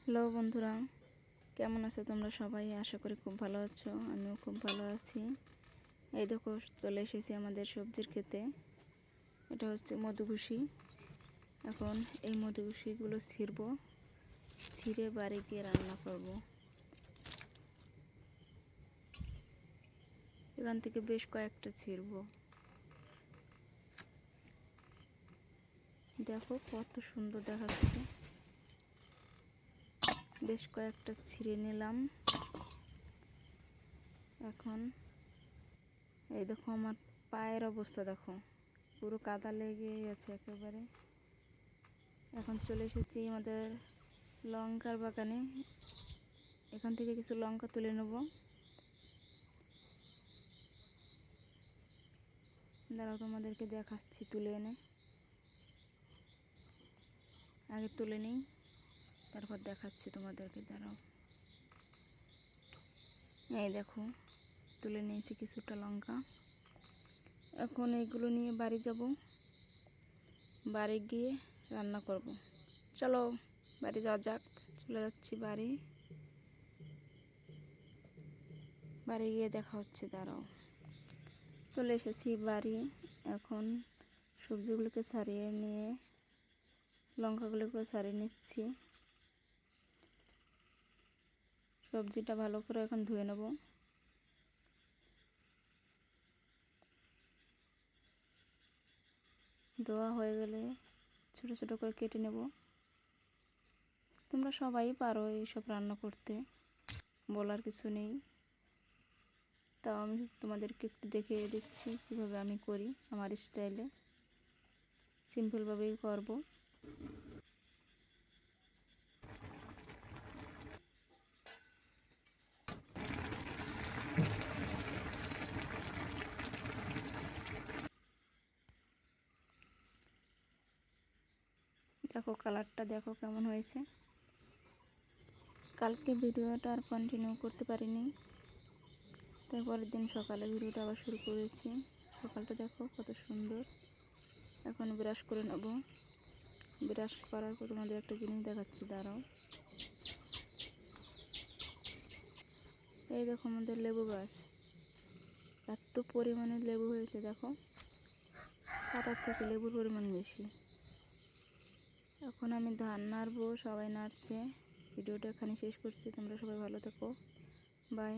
Hello বন্ধুরা, কেমন আছো তোমরা সবাই? আশা করি খুব ভালো আছো। আমিও খুব ভালো আছি। এই দেখো, চলে এসেছি আমাদের সবজির ক্ষেতে। এটা হচ্ছে মধুকুশি। এখন এই মধুকুশিগুলো ছিঁড়ে বাড়ি গিয়ে রান্না করব। এখান থেকে বেশ কয়েকটা ছিঁড়ব। দেখো কত সুন্দর দেখাচ্ছে। বেশ কয়েকটা ছিঁড়ে নিলাম। এখন এই দেখো, আমার পায়ের অবস্থা দেখো, পুরো কাদা লেগে গেছে একেবারে। এখন চলে এসেছি আমাদের লঙ্কার বাগানে। এখান থেকে কিছু লঙ্কা তুলে নেব। দাঁড়াও, তোমাদেরকে দেখাচ্ছি তুলে এনে। আগে তুলে নিই, তারপর দেখাচ্ছি তোমাদেরকে। দাঁড়াও, এই দেখো, তুলে নিয়েছি কিছুটা লঙ্কা। এখন এইগুলো নিয়ে বাড়ি যাব। বাড়ি গিয়ে রান্না করব। চলো বাড়ি যাওয়া যাক। চলে যাচ্ছি বাড়ি। বাড়ি গিয়ে দেখা হচ্ছে। দাঁড়াও, চলে এসেছি বাড়ি। এখন সবজিগুলোকে ছাড়িয়ে নিয়ে লঙ্কাগুলোকে ছাড়িয়ে নিচ্ছি। সবজিটা ভালো করে এখন ধুয়ে নেব। ধোয়া হয়ে গেলে ছোট ছোট করে কেটে নেব। তোমরা সবাই পারো এইসব রান্না করতে, বলার কিছু নেই। তাও আমি তোমাদেরকে একটু দেখিয়ে দিচ্ছি কীভাবে আমি করি, আমার স্টাইলে। সিম্পলভাবেই করব। দেখো কালারটা দেখো কেমন হয়েছে। কালকে ভিডিওটা আর কন্টিনিউ করতে পারিনি, তারপরের দিন সকালে ভিডিওটা আবার শুরু করেছি। সকালটা দেখো কত সুন্দর। এখন ব্রাশ করে নেব। ব্রাশ করার পর তোমাদের একটা জিনিস দেখাচ্ছি। দাঁড়াও, এই দেখো আমাদের লেবু গাছ। এত পরিমাণে লেবু হয়েছে দেখো, পাতার থেকে লেবুর পরিমাণ বেশি। এখন আমি ধান নাড়বো, সবাই নাড়ছে। ভিডিওটা এখানে শেষ করছি। তোমরা সবাই ভালো থেকো। বাই।